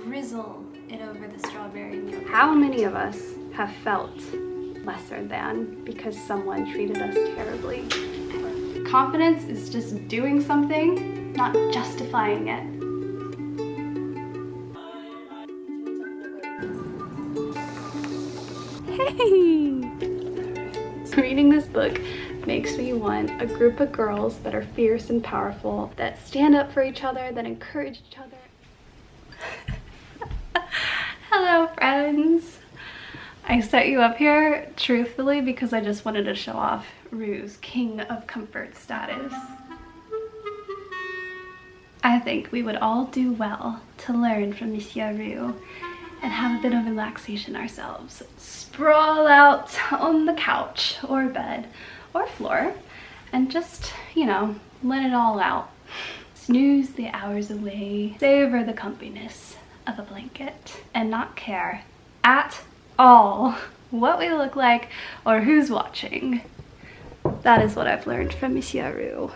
drizzle it over the strawberry milk. How many of us have felt lesser than because someone treated us terribly? Confidence is just doing something, not justifying it. Hey! Reading this book makes me want a group of girls that are fierce and powerful, that stand up for each other, that encourage each other. Hello, friends. I set you up here truthfully because I just wanted to show off Rue's king of comfort status. I think we would all do well to learn from Monsieur Rue and have a bit of relaxation ourselves. Sprawl out on the couch or bed or floor and just, you know, let it all out. Snooze the hours away, savor the comfiness of a blanket, and not care at all what we look like or who's watching. That is what I've learned from Monsieur Rue.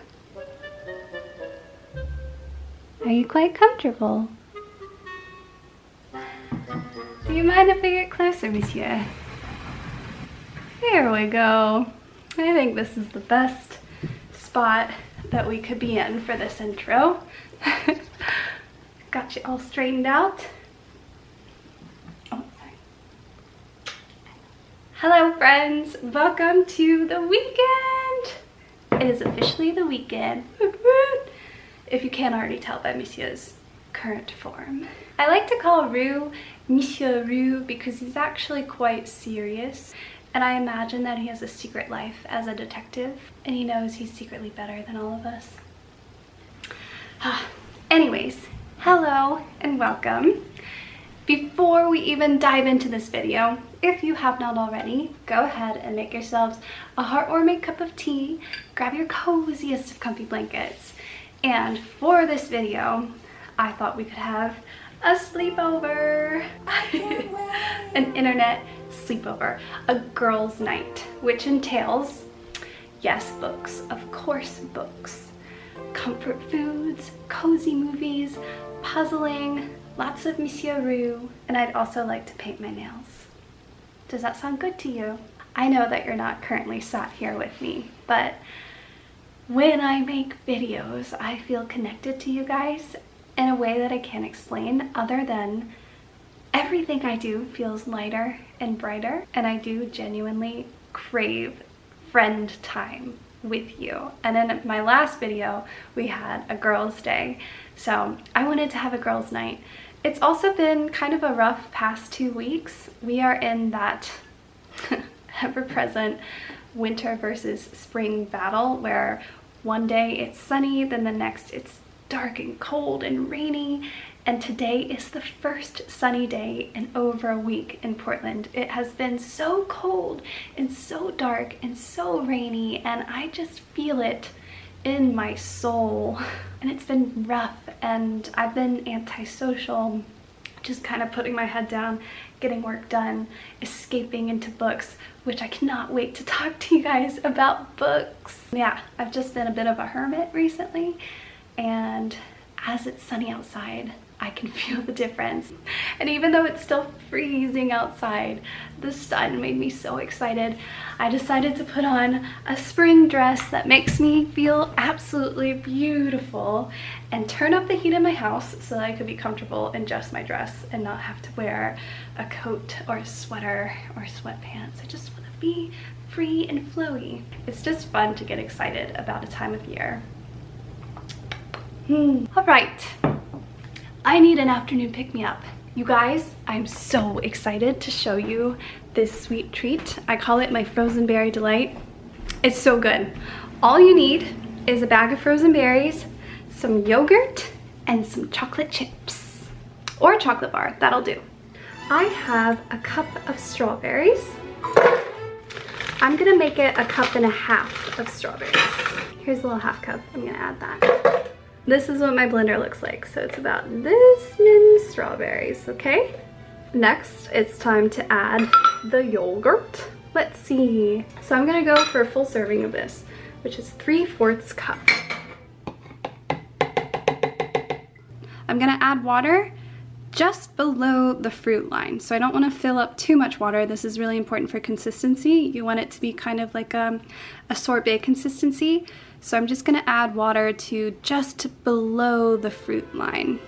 Are you quite comfortable? Do you mind if we get closer, Monsieur? Here we go. I think this is the best spot that we could be in for this intro. Got you all straightened out. Oh, sorry. Hello, friends. Welcome to the weekend. It is officially the weekend. If you can't already tell by Monsieur's current form. I like to call Rue Monsieur Rue because he's actually quite serious, and I imagine that he has a secret life as a detective and he knows he's secretly better than all of us. Anyways, hello and welcome. Before we even dive into this video, if you have not already, go ahead and make yourselves a heartwarming cup of tea, grab your coziest of comfy blankets, and for this video, I thought we could have a sleepover. An internet sleepover, a girls' night, which entails, yes, books, of course books, comfort foods, cozy movies, puzzling, lots of Monsieur Rue, and I'd also like to paint my nails. Does that sound good to you? I know that you're not currently sat here with me, but when I make videos, I feel connected to you guys in a way that I can't explain, other than everything I do feels lighter and brighter, and I do genuinely crave friend time with you. And in my last video, we had a girls' day, so I wanted to have a girls' night. It's also been kind of a rough past 2 weeks. We are in that ever-present winter versus spring battle where one day it's sunny, then the next it's dark and cold and rainy, and today is the first sunny day in over a week in Portland. It has been so cold and so dark and so rainy, and I just feel it in my soul, and it's been rough, and I've been antisocial, just kind of putting my head down, getting work done, escaping into books, which I cannot wait to talk to you guys about books. Yeah, I've just been a bit of a hermit recently, and as it's sunny outside, I can feel the difference. And even though it's still freezing outside, the sun made me so excited. I decided to put on a spring dress that makes me feel absolutely beautiful and turn up the heat in my house so that I could be comfortable in just my dress and not have to wear a coat or a sweater or sweatpants. I just want to be free and flowy. It's just fun to get excited about a time of year. All right. I need an afternoon pick-me-up. You guys, I'm so excited to show you this sweet treat. I call it my frozen berry delight. It's so good. All you need is a bag of frozen berries, some yogurt, and some chocolate chips. Or a chocolate bar, that'll do. I have a cup of strawberries. I'm gonna make it 1.5 cups of strawberries. Here's a little half cup, I'm gonna add that. This is what my blender looks like. So it's about this many strawberries, okay? Next, it's time to add the yogurt. Let's see. So I'm gonna go for a full serving of this, which is 3/4 cup. I'm gonna add water just below the fruit line. So I don't want to fill up too much water. This is really important for consistency. You want it to be kind of like a sorbet consistency. So I'm just going to add water to just below the fruit line.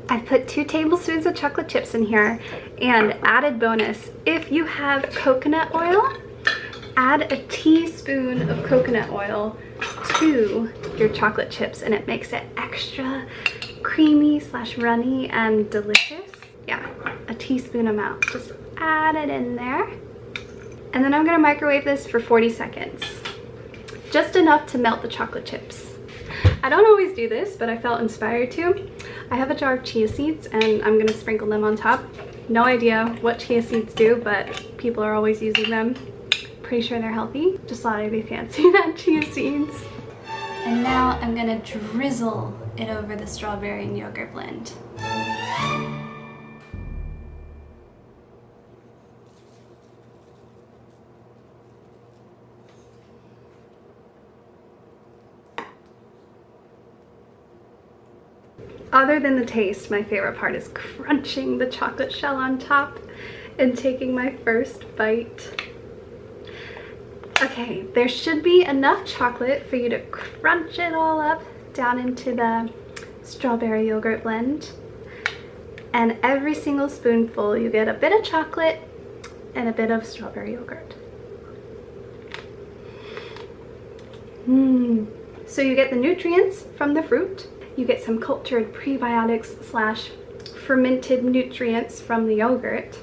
I put 2 tablespoons of chocolate chips in here, and added bonus, if you have coconut oil, add a teaspoon of coconut oil to your chocolate chips and it makes it extra creamy / runny and delicious. Yeah, a teaspoon amount. Just add it in there. And then I'm gonna microwave this for 40 seconds. Just enough to melt the chocolate chips. I don't always do this, but I felt inspired to. I have a jar of chia seeds and I'm gonna sprinkle them on top. No idea what chia seeds do, but people are always using them. Pretty sure they're healthy. Just thought I'd be fancy that chia seeds. And now I'm gonna drizzle it over the strawberry and yogurt blend. Other than the taste, my favorite part is crunching the chocolate shell on top and taking my first bite. Okay, there should be enough chocolate for you to crunch it all up down into the strawberry yogurt blend. And every single spoonful, you get a bit of chocolate and a bit of strawberry yogurt. So you get the nutrients from the fruit. You get some cultured prebiotics / fermented nutrients from the yogurt.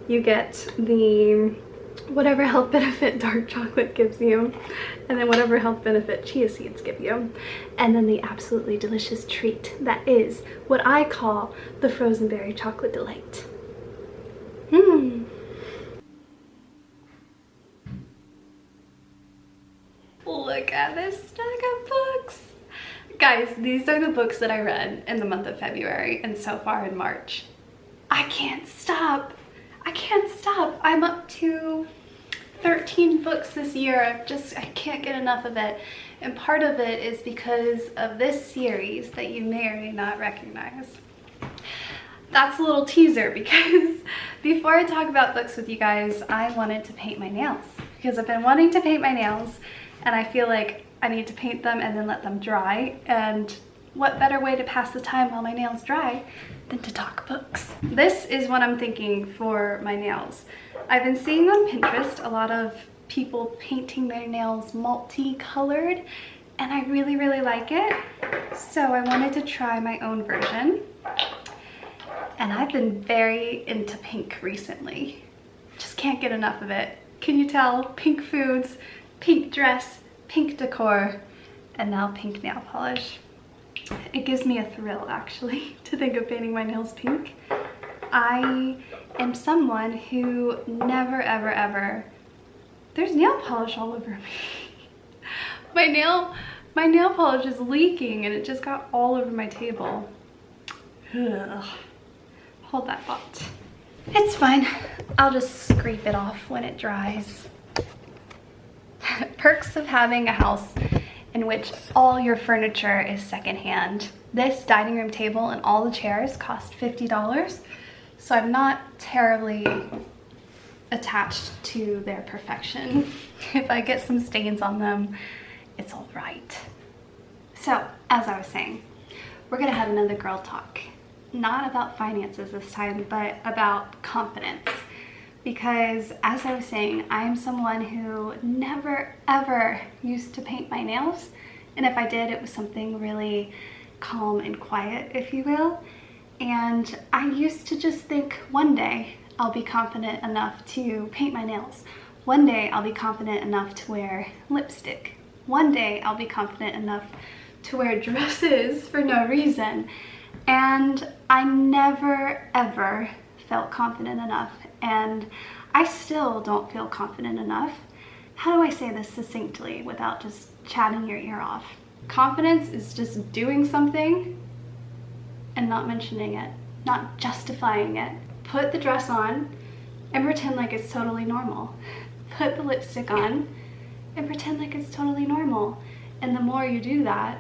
You get the whatever health benefit dark chocolate gives you, and then whatever health benefit chia seeds give you, and then the absolutely delicious treat that is what I call the frozen berry chocolate delight. Look at this stack of books. Guys, these are the books that I read in the month of February and so far in March. I can't stop. I can't stop. I'm up to 13 books this year. I can't get enough of it. And part of it is because of this series that you may or may not recognize. That's a little teaser because before I talk about books with you guys, I wanted to paint my nails because I've been wanting to paint my nails and I feel like I need to paint them and then let them dry. And what better way to pass the time while my nails dry than to talk books? This is what I'm thinking for my nails. I've been seeing on Pinterest a lot of people painting their nails multicolored and I really, really like it. So I wanted to try my own version. And I've been very into pink recently. Just can't get enough of it. Can you tell? Pink foods, pink dress, pink decor, and now pink nail polish. It gives me a thrill actually to think of painting my nails pink. I am someone who never ever ever, there's nail polish all over me. My nail polish is leaking and it just got all over my table. Ugh. Hold that thought. It's fine. I'll just scrape it off when it dries. Perks of having a house in which all your furniture is secondhand. This dining room table and all the chairs cost $50, so I'm not terribly attached to their perfection. If I get some stains on them, it's all right. So, as I was saying, we're gonna have another girl talk. Not about finances this time, but about confidence. Because as I was saying, I am someone who never ever used to paint my nails. And if I did, it was something really calm and quiet, if you will. And I used to just think one day I'll be confident enough to paint my nails. One day I'll be confident enough to wear lipstick. One day I'll be confident enough to wear dresses for no reason. And I never ever felt confident enough, and I still don't feel confident enough. How do I say this succinctly without just chatting your ear off? Confidence is just doing something and not mentioning it, not justifying it. Put the dress on and pretend like it's totally normal. Put the lipstick on and pretend like it's totally normal. And the more you do that,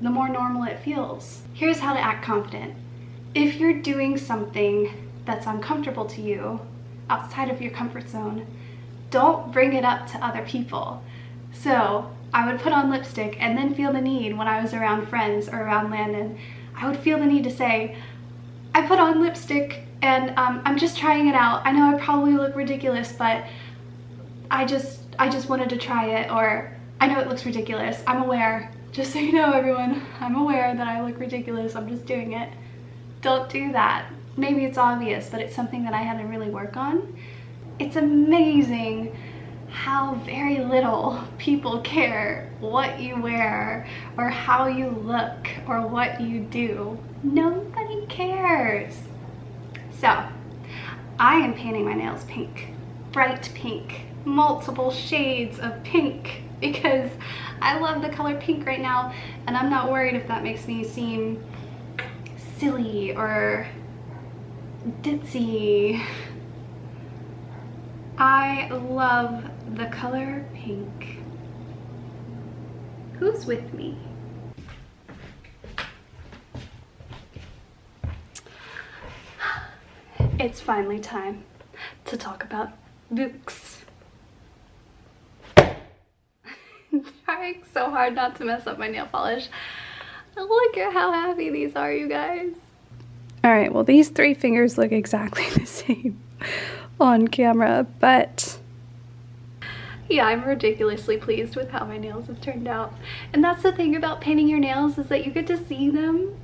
the more normal it feels. Here's how to act confident. If you're doing something that's uncomfortable to you, outside of your comfort zone, don't bring it up to other people. So I would put on lipstick and then feel the need when I was around friends or around Landon, I would feel the need to say, I put on lipstick and I'm just trying it out. I know I probably look ridiculous, but I just wanted to try it, or I know it looks ridiculous. I'm aware. Just so you know, everyone, I'm aware that I look ridiculous. I'm just doing it. Don't do that. Maybe it's obvious, but it's something that I had to really work on. It's amazing how very little people care what you wear or how you look or what you do. Nobody cares. So, I am painting my nails pink, bright pink, multiple shades of pink, because I love the color pink right now, and I'm not worried if that makes me seem silly or ditzy. I love the color pink. Who's with me? It's finally time to talk about LUX. I'm trying so hard not to mess up my nail polish. Look at how happy these are, you guys. All right, well, these three fingers look exactly the same on camera, but yeah, I'm ridiculously pleased with how my nails have turned out. And that's the thing about painting your nails, is that you get to see them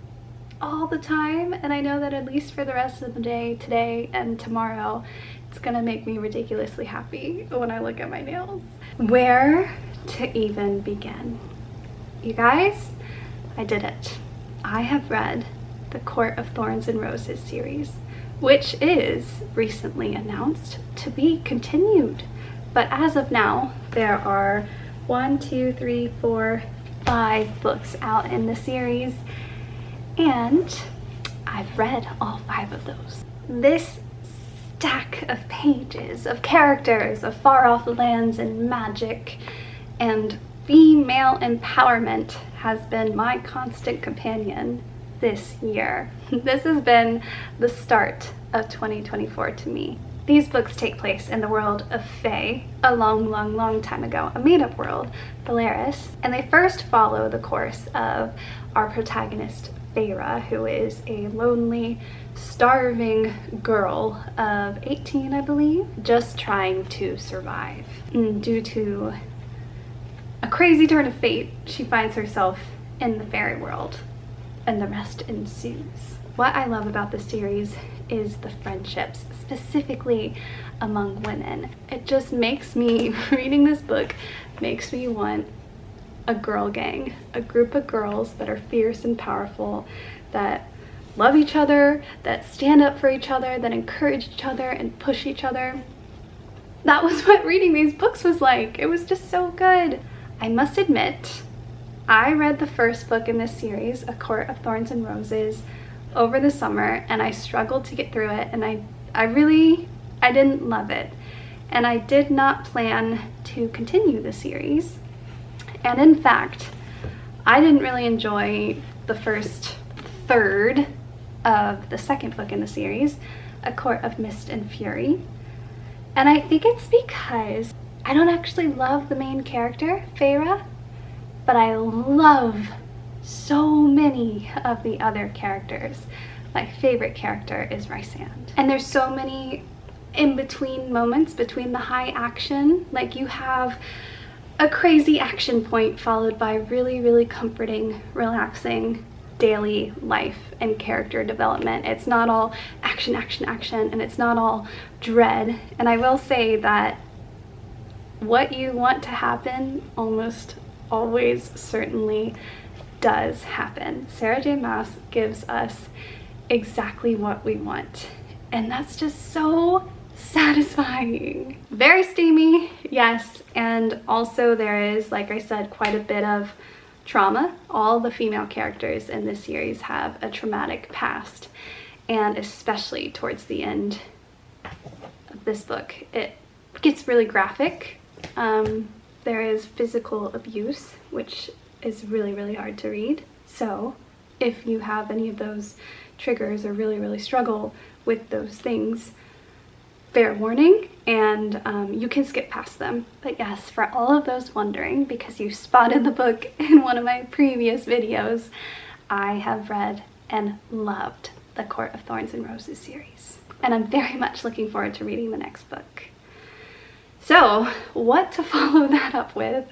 all the time, and I know that at least for the rest of the day, today and tomorrow, it's gonna make me ridiculously happy when I look at my nails. Where to even begin? You guys, I did it. I have read the Court of Thorns and Roses series, which is recently announced to be continued. But as of now, there are 5 books out in the series, and I've read all 5 of those. This stack of pages of characters of far-off lands and magic and female empowerment has been my constant companion this year. This has been the start of 2024 to me. These books take place in the world of Fae, a long time ago, a made-up world, Valeris, and they first follow the course of our protagonist, Feyre, who is a lonely, starving girl of 18, I believe, just trying to survive. And due to a crazy turn of fate, she finds herself in the fairy world, and the rest ensues. What I love about this series is the friendships, specifically among women. It just makes me, reading this book, makes me want a girl gang, a group of girls that are fierce and powerful, that love each other, that stand up for each other, that encourage each other and push each other. That was what reading these books was like. It was just so good. I must admit, I read the first book in this series, A Court of Thorns and Roses, over the summer, and I struggled to get through it, and I didn't love it. And I did not plan to continue the series. And in fact, I didn't really enjoy the first third of the second book in the series, A Court of Mist and Fury. And I think it's because I don't actually love the main character, Feyre, but I love so many of the other characters. My favorite character is Rysand. And there's so many in-between moments between the high action. Like, you have a crazy action point followed by really comforting, relaxing daily life and character development. It's not all action, and it's not all dread. And I will say that what you want to happen almost always certainly does happen. Sarah J. Maas gives us exactly what we want, and that's just so satisfying. Very steamy, yes, and also there is, like I said, quite a bit of trauma. All the female characters in this series have a traumatic past, and especially towards the end of this book, it gets really graphic. There is physical abuse, which is really hard to read. So if you have any of those triggers or really struggle with those things, fair warning, and you can skip past them. But yes, for all of those wondering, because you spotted the book in one of my previous videos, I have read and loved the Court of Thorns and Roses series, and I'm very much looking forward to reading the next book. So what to follow that up with?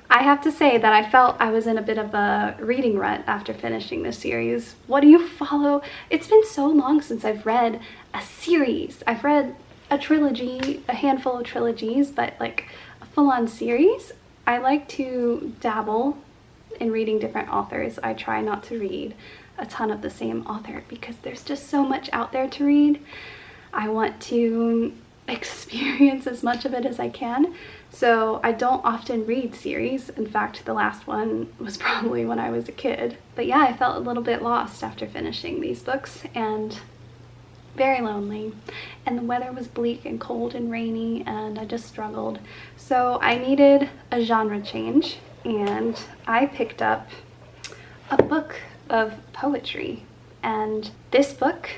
I have to say that I felt I was in a bit of a reading rut after finishing this series. What do you follow? It's been so long since I've read a series. I've read a trilogy, a handful of trilogies, but like a full-on series. I like to dabble in reading different authors. I try not to read a ton of the same author because there's just so much out there to read. I want to experience as much of it as I can, so I don't often read series. In fact, the last one was probably when I was a kid. But yeah, I felt a little bit lost after finishing these books and very lonely, and the weather was bleak and cold and rainy, and I just struggled. So I needed a genre change, and I picked up a book of poetry, and this book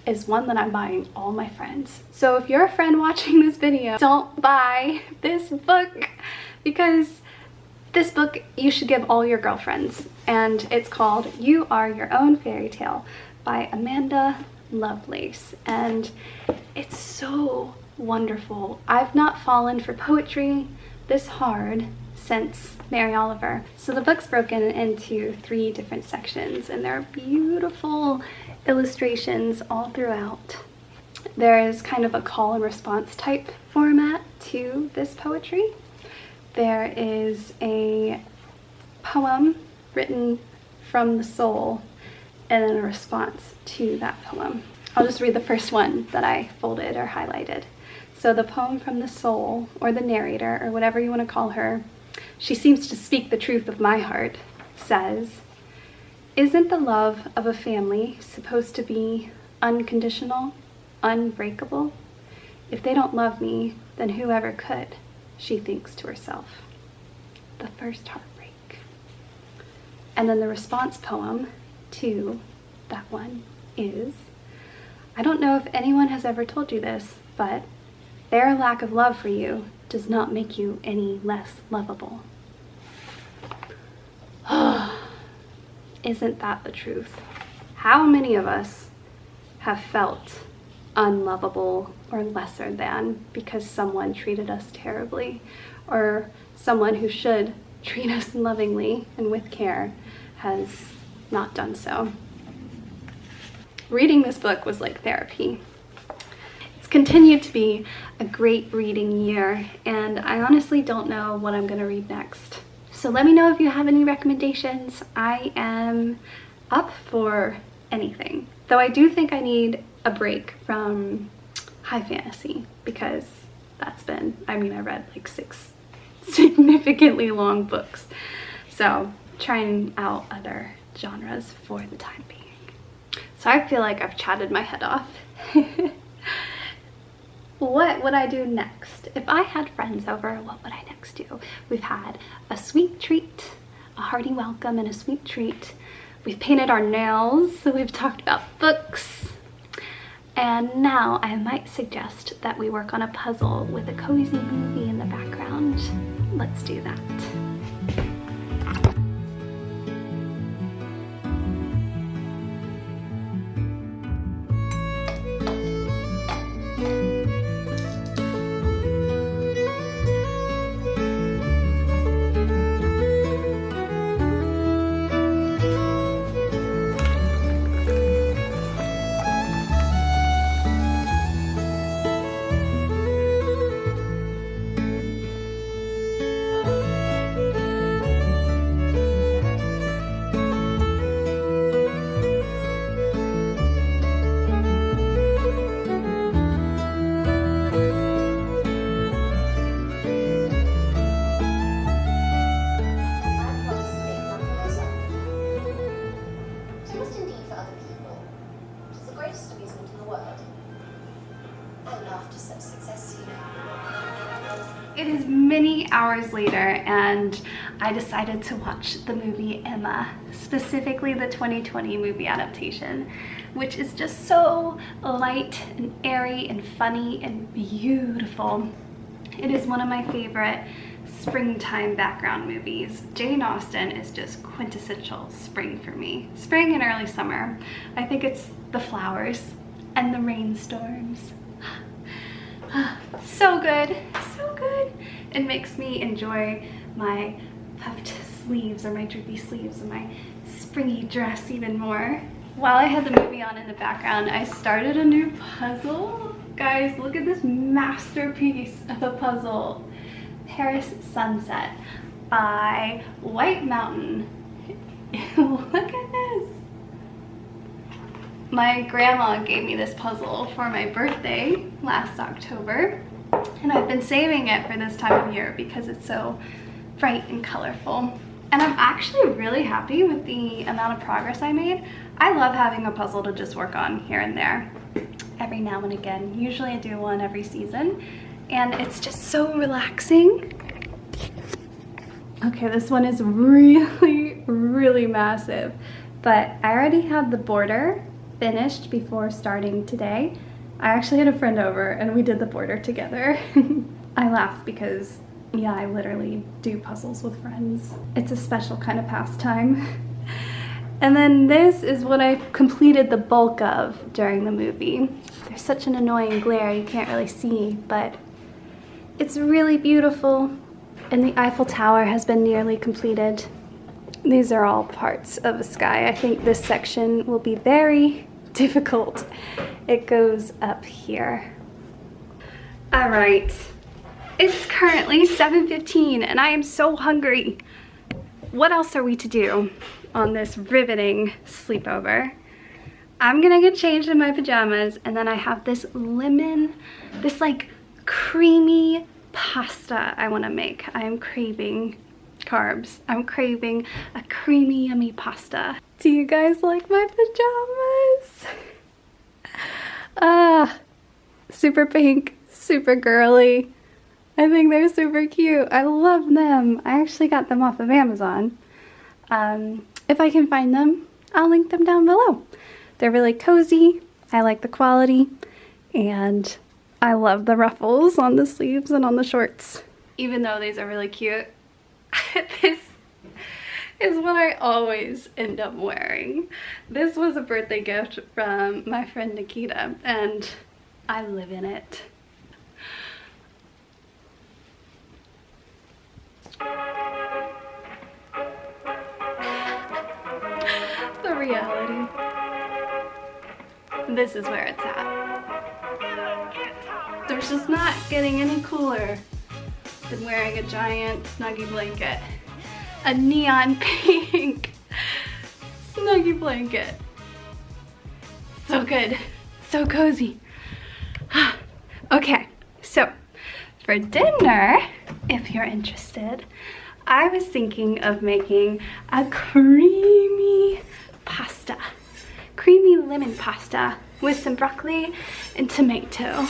is one that I'm buying all my friends. So if you're a friend watching this video, don't buy this book, because this book you should give all your girlfriends, and it's called You Are Your Own Fairy Tale by Amanda Lovelace, and it's so wonderful. I've not fallen for poetry this hard since Mary Oliver. So the book's broken into 3 different sections, and there are beautiful illustrations all throughout. There is kind of a call and response type format to this poetry. There is a poem written from the soul and then a response to that poem. I'll just read the first one that I folded or highlighted. So the poem from the soul, or the narrator, or whatever you want to call her, she seems to speak the truth of my heart, says, "Isn't the love of a family supposed to be unconditional, unbreakable? If they don't love me, then whoever could," she thinks to herself. The first heartbreak. And then the response poem to that one is, "I don't know if anyone has ever told you this, but their lack of love for you does not make you any less lovable." Isn't that the truth? How many of us have felt unlovable or lesser than because someone treated us terribly, or someone who should treat us lovingly and with care has not done so? Reading this book was like therapy. It's continued to be a great reading year, and I honestly don't know what I'm going to read next. So let me know if you have any recommendations. I am up for anything. Though I do think I need a break from high fantasy, because that's been, I read like 6 significantly long books. So trying out other genres for the time being. So I feel like I've chatted my head off. What would I do next? If I had friends over, what would I next do? We've had a sweet treat, a hearty welcome and a sweet treat. We've painted our nails, so we've talked about books. And now I might suggest that we work on a puzzle with a cozy movie in the background. Let's do that. It is many hours later and I decided to watch the movie Emma, specifically the 2020 movie adaptation, which is just so light and airy and funny and beautiful. It is one of my favorite springtime background movies. Jane Austen is just quintessential spring for me. Spring and early summer. I think it's the flowers and the rainstorms. So good, so good. It makes me enjoy my puffed sleeves or my droopy sleeves and my springy dress even more. While I had the movie on in the background, I started a new puzzle. Guys, look at this masterpiece of a puzzle. Paris Sunset by White Mountain. Look at this. My grandma gave me this puzzle for my birthday last October, and I've been saving it for this time of year because it's so bright and colorful. And I'm actually really happy with the amount of progress I made. I love having a puzzle to just work on here and there every now and again. Usually I do one every season, and it's just so relaxing. Okay, this one is really massive, but I already had the border finished before starting today. I actually had a friend over and we did the border together. I laugh because, yeah, I literally do puzzles with friends. It's a special kind of pastime. And then this is what I completed the bulk of during the movie. There's such an annoying glare you can't really see, but it's really beautiful. And the Eiffel Tower has been nearly completed. These are all parts of the sky. I think this section will be very difficult. It goes up here. All right, it's currently 7:15 and I am so hungry. What else are we to do on this riveting sleepover? I'm gonna get changed in my pajamas, and then I have this like creamy pasta I wanna make. I am craving carbs. I'm craving a creamy, yummy pasta. Do you guys like my pajamas? Super pink, super girly. I think they're super cute. I love them. I actually got them off of Amazon. If I can find them, I'll link them down below. They're really cozy. I like the quality, and I love the ruffles on the sleeves and on the shorts. Even though these are really cute, this is what I always end up wearing. This was a birthday gift from my friend Nikita, and I live in it. The reality. This is where it's at. There's just not getting any cooler than wearing a giant snuggie blanket. A neon pink snuggie blanket. So good, so cozy. Okay, so for dinner, if you're interested, I was thinking of making a creamy pasta. Creamy lemon pasta with some broccoli and tomato.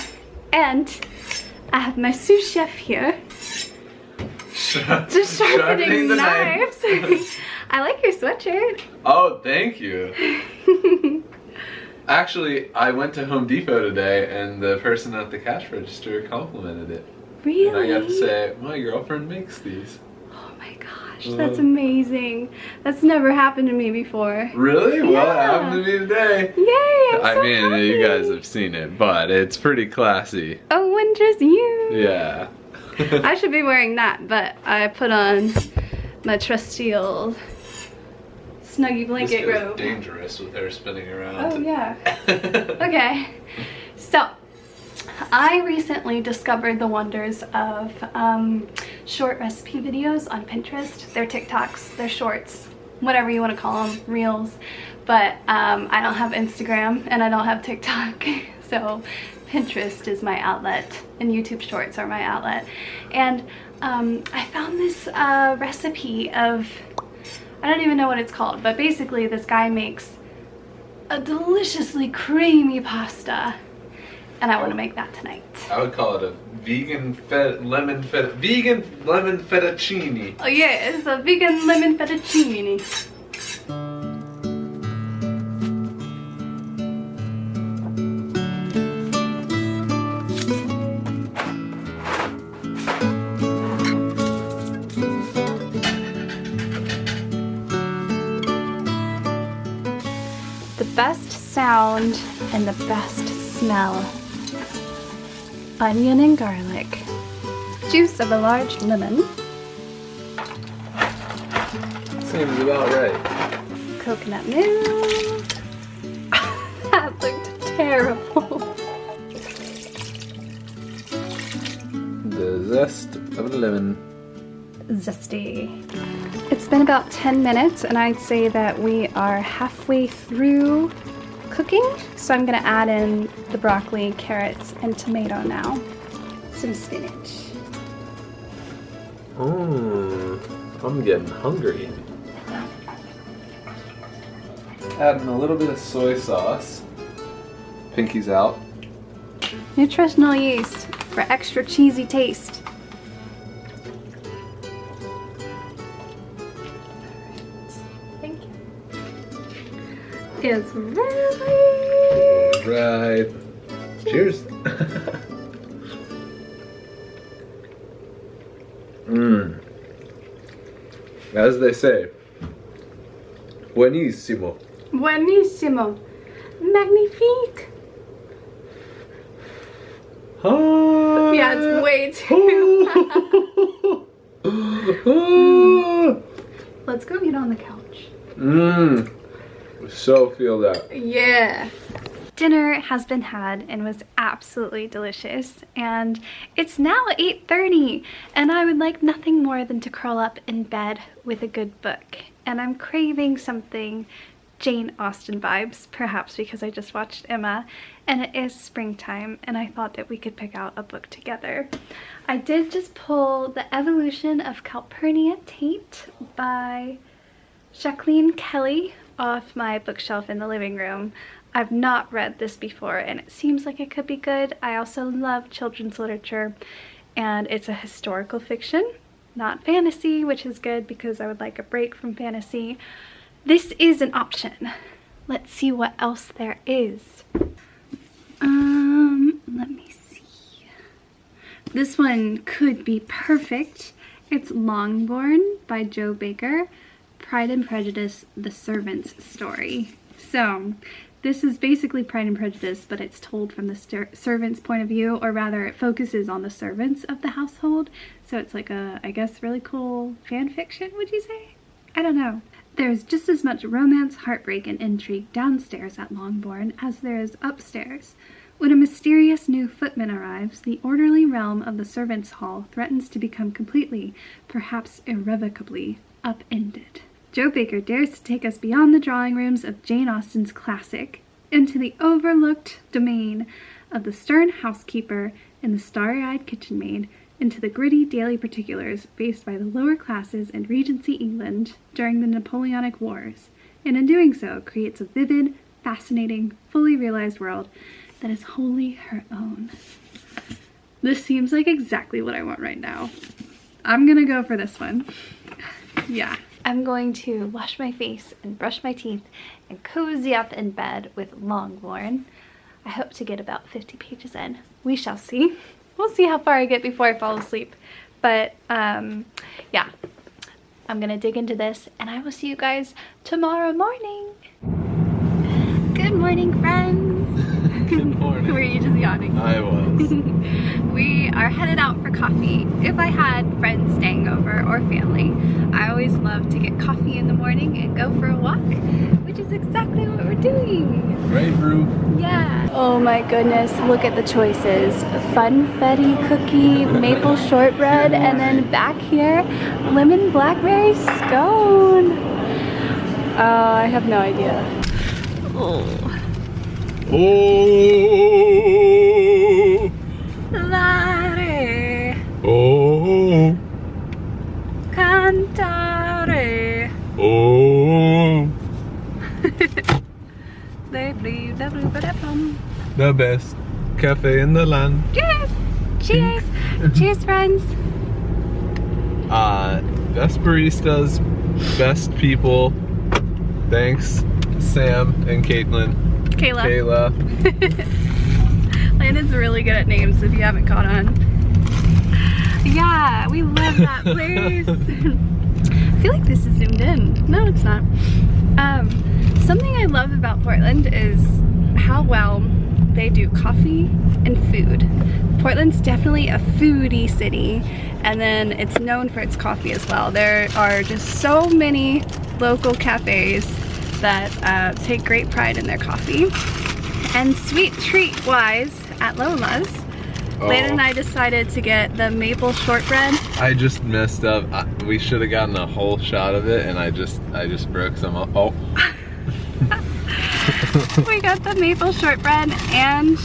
And I have my sous chef here. Just sharpening the knives. I like your sweatshirt. Oh, thank you. Actually, I went to Home Depot today and the person at the cash register complimented it. Really? And I got to say, my girlfriend makes these. Oh my gosh, that's amazing. That's never happened to me before. Really? Yeah. Well, it happened to me today. Yay, I'm I so mean, happy. you guys have seen it, but it's pretty classy. Oh, when just you. Yeah. I should be wearing that, but I put on my trusty old snuggie blanket This robe. dangerous with her spinning around. Oh yeah. Okay, so I recently discovered the wonders of short recipe videos on Pinterest. They're TikToks, they're shorts, whatever you want to call them, reels. But I don't have Instagram and I don't have TikTok, so Pinterest is my outlet and YouTube Shorts are my outlet. And I found this recipe of, I don't even know what it's called, but basically this guy makes a deliciously creamy pasta, and I want to make that tonight. I would call it a vegan lemon fettuccine. Oh yeah, it's a vegan lemon fettuccine. The best sound and the best smell. Onion and garlic. Juice of a large lemon. Seems about right. Coconut milk. That looked terrible. The zest of a lemon. Zesty. It's been about 10 minutes and I'd say that we are halfway through cooking. So I'm gonna add in the broccoli, carrots, and tomato now. Some spinach. I'm getting hungry. Adding a little bit of soy sauce. Pinky's out. Nutritional yeast for extra cheesy taste. Thank you. It's ready. Right. Cheers. As they say, buenissimo. Buenissimo. Magnifique. Yeah, it's way too loud. Let's go eat on the couch. So feel that. Yeah. Dinner has been had and was absolutely delicious, and it's now 8:30 and I would like nothing more than to curl up in bed with a good book, and I'm craving something Jane Austen vibes, perhaps because I just watched Emma and it is springtime and I thought that we could pick out a book together. I did just pull The Evolution of Calpurnia Tate by Jacqueline Kelly off my bookshelf in the living room. I've not read this before and it seems like it could be good. I also love children's literature and it's a historical fiction, not fantasy, which is good because I would like a break from fantasy. This is an option. Let's see what else there is. Let me see. This one could be perfect. It's Longbourn by Joe Baker. Pride and Prejudice, The Servant's Story. So this is basically Pride and Prejudice, but it's told from the servant's point of view, or rather it focuses on the servants of the household. So it's like a, I guess, really cool fan fiction, would you say? I don't know. There's just as much romance, heartbreak, and intrigue downstairs at Longbourn as there is upstairs. When a mysterious new footman arrives, the orderly realm of the servants' hall threatens to become completely, perhaps irrevocably, upended. Joe Baker dares to take us beyond the drawing rooms of Jane Austen's classic, into the overlooked domain of the stern housekeeper and the starry-eyed kitchen maid, into the gritty daily particulars faced by the lower classes in Regency England during the Napoleonic Wars, and in doing so creates a vivid, fascinating, fully realized world that is wholly her own. This seems like exactly what I want right now. I'm gonna go for this one. Yeah. I'm going to wash my face and brush my teeth and cozy up in bed with Longbourn. I hope to get about 50 pages in. We shall see. We'll see how far I get before I fall asleep. But yeah, I'm gonna dig into this and I will see you guys tomorrow morning. Good morning, friends. Good morning. Were you just yawning? I was. We are headed out for coffee. If I had friends staying over or family, I always love to get coffee in the morning and go for a walk, which is exactly what we're doing. Right, Brew? Yeah. Oh my goodness, look at the choices. Funfetti cookie, maple shortbread, and then back here, lemon blackberry scone. I have no idea. Oh. Oh. Lare. Oh. Cantare. Oh. They believe the blue, but The best. cafe in the land. Cheers! Cheers! Cheers, friends! Best baristas, best people. Thanks, Sam and Caitlin. Kayla. Landon's really good at names if you haven't caught on. Yeah, we love that place. I feel like this is zoomed in. No, it's not. Something I love about Portland is how well they do coffee and food. Portland's definitely a foodie city, and then it's known for its coffee as well. There are just so many local cafes that take great pride in their coffee. And sweet treat wise, at Lola's, Landon and I decided to get the maple shortbread. I just messed up. We should have gotten a whole shot of it, and I just broke some up. Oh. We got the maple shortbread and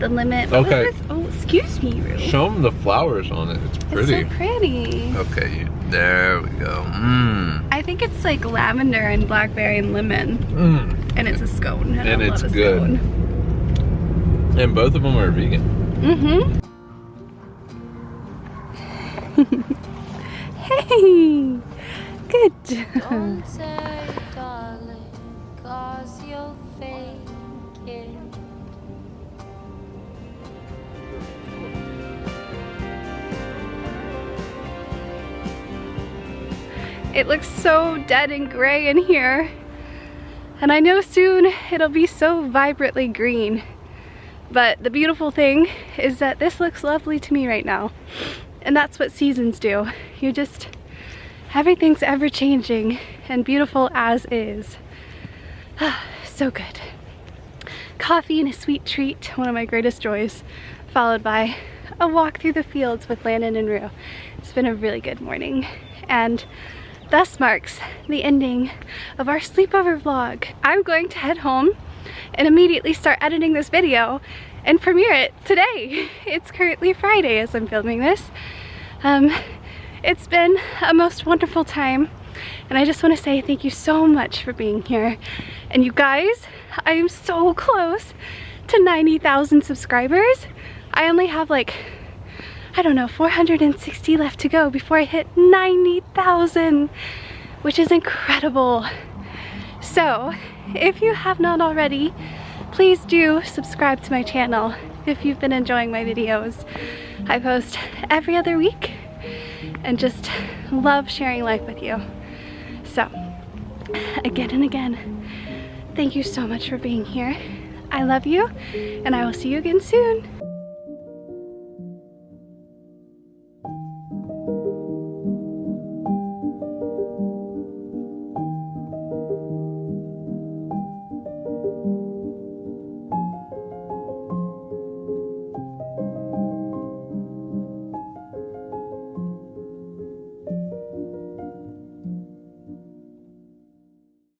the lemon. What was this? Oh, excuse me, Rue. Show them the flowers on it. It's pretty. It's so pretty. Okay, there we go. I think it's like lavender and blackberry and lemon. And it's a scone. And it's good. Scone. And both of them are vegan. Hey, good job. Don't say, darling, 'cause you'll fake it. It looks so dead and gray in here. And I know soon it'll be so vibrantly green. But the beautiful thing is that this looks lovely to me right now. And that's what seasons do. You just, everything's ever changing and beautiful as is. So good. Coffee and a sweet treat, one of my greatest joys, followed by a walk through the fields with Landon and Rue. It's been a really good morning. And thus marks the ending of our sleepover vlog. I'm going to head home and immediately start editing this video and premiere it today. It's currently Friday as I'm filming this. It's been a most wonderful time, and I just want to say thank you so much for being here. And you guys, I am so close to 90,000 subscribers. I only have like, I don't know, 460 left to go before I hit 90,000, which is incredible. So if you have not already, please do subscribe to my channel if you've been enjoying my videos. I post every other week and just love sharing life with you. So again and again, thank you so much for being here. I love you, and I will see you again soon.